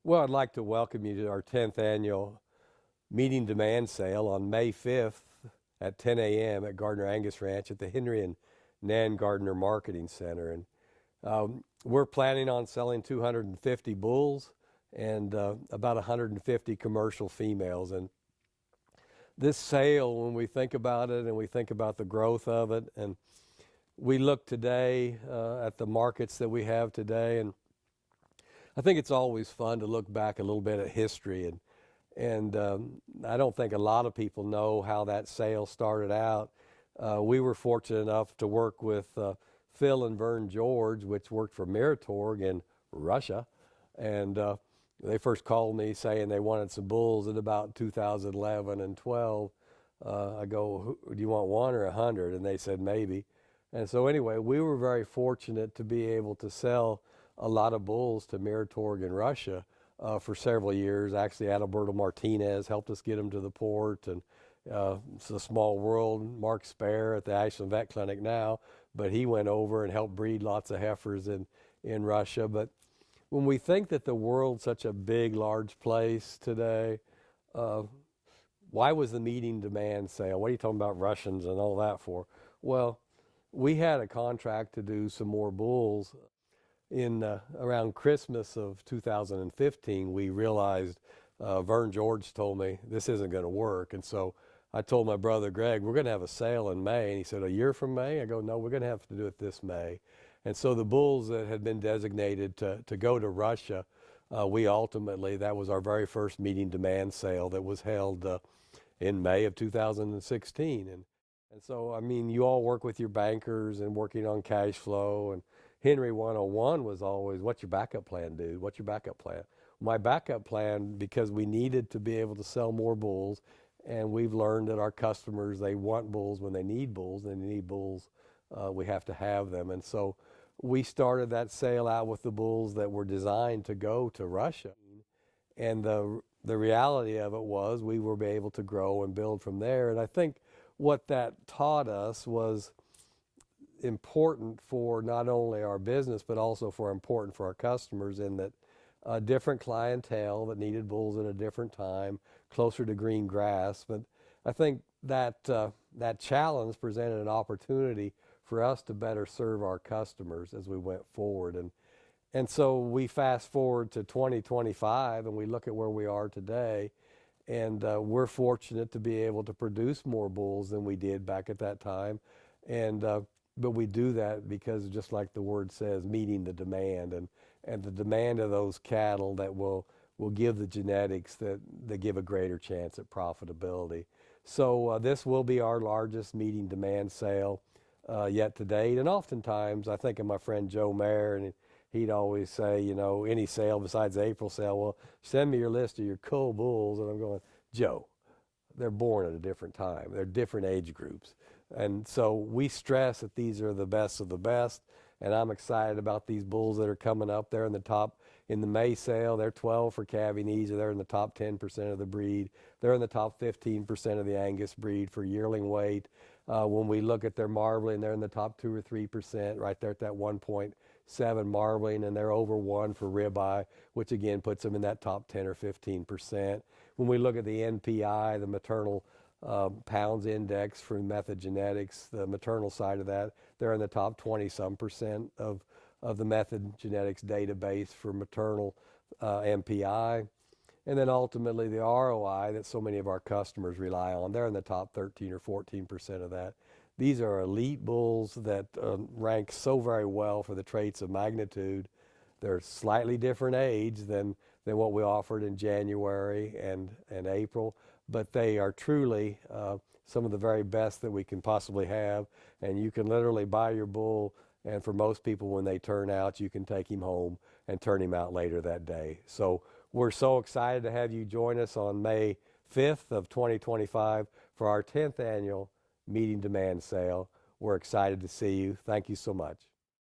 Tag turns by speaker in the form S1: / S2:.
S1: Well, I'd like to welcome you to our 10th annual meeting demand sale on May 5th at 10 a.m. at Gardiner Angus Ranch at the Henry and Nan Gardiner Marketing Center. And we're planning on selling 250 bulls and about 150 commercial females. And this sale, when we think about it and we think about the growth of it, and we look today at the markets that we have today, and I think it's always fun to look back a little bit at history, and I don't think a lot of people know how that sale started out. We were fortunate enough to work with Phil and Vern George, which worked for Miratorg in Russia, and they first called me saying they wanted some bulls in about 2011 and 12. I go, do you want one or 100? And they said maybe. And so anyway, we were very fortunate to be able to sell a lot of bulls to Miratorg in Russia for several years. Actually, Adalberto Martinez helped us get them to the port, and it's a small world. Mark Spare at the Ashland Vet Clinic now, but he went over and helped breed lots of heifers in Russia. But when we think that the world's such a big, large place today, why was the meeting demand sale? What are you talking about Russians and all that for? Well, we had a contract to do some more bulls. In around Christmas of 2015, we realized Vern George told me this isn't going to work. And so I told my brother Greg, we're going to have a sale in May. And he said, a year from May? I go, no, we're going to have to do it this May. And so the bulls that had been designated to go to Russia, we ultimately, that was our very first meeting demand sale that was held in May of 2016. And so, I mean, you all work with your bankers and working on cash flow. And Henry 101 was always, what's your backup plan, dude? What's your backup plan? My backup plan, because we needed to be able to sell more bulls, and we've learned that our customers, they want bulls when they need bulls, and they need bulls, we have to have them. And so we started that sale out with the bulls that were designed to go to Russia. And the reality of it was we were able to grow and build from there. And I think what that taught us was important for not only our business, but also important for our customers, in that a different clientele that needed bulls at a different time, closer to green grass. But I think that that challenge presented an opportunity for us to better serve our customers as we went forward. And so we fast forward to 2025 and we look at where we are today, and we're fortunate to be able to produce more bulls than we did back at that time. And but we do that because, just like the word says, meeting the demand, and the demand of those cattle that will give the genetics that give a greater chance at profitability. So this will be our largest meeting demand sale yet to date. And oftentimes, I think of my friend Joe Mayer, and he'd always say, you know, any sale besides the April sale, well, send me your list of your cull bulls. And I'm going, Joe, they're born at a different time. They're different age groups. And so we stress that these are the best of the best. And I'm excited about these bulls that are coming up. They're in the top, in the May sale, they're 12 for Cavionese. They're in the top 10% of the breed. They're in the top 15% of the Angus breed for yearling weight. When we look at their marbling, they're in the top 2 or 3%, right there at that 1.7 marbling, and they're over 1 for ribeye, which again puts them in that top 10 or 15%. When we look at the NPI, the maternal pounds index from Method Genetics, the maternal side of that, they're in the top 20-some% of the Method Genetics database for maternal MPI. And then ultimately the ROI that so many of our customers rely on, they're in the top 13 or 14% of that. These are elite bulls that rank so very well for the traits of magnitude. They're slightly different age than what we offered in January and April, but they are truly some of the very best that we can possibly have. And you can literally buy your bull, and for most people, when they turn out, you can take him home and turn him out later that day. So we're so excited to have you join us on May 5th of 2025 for our 10th annual meeting demand sale. We're excited to see you. Thank you so much.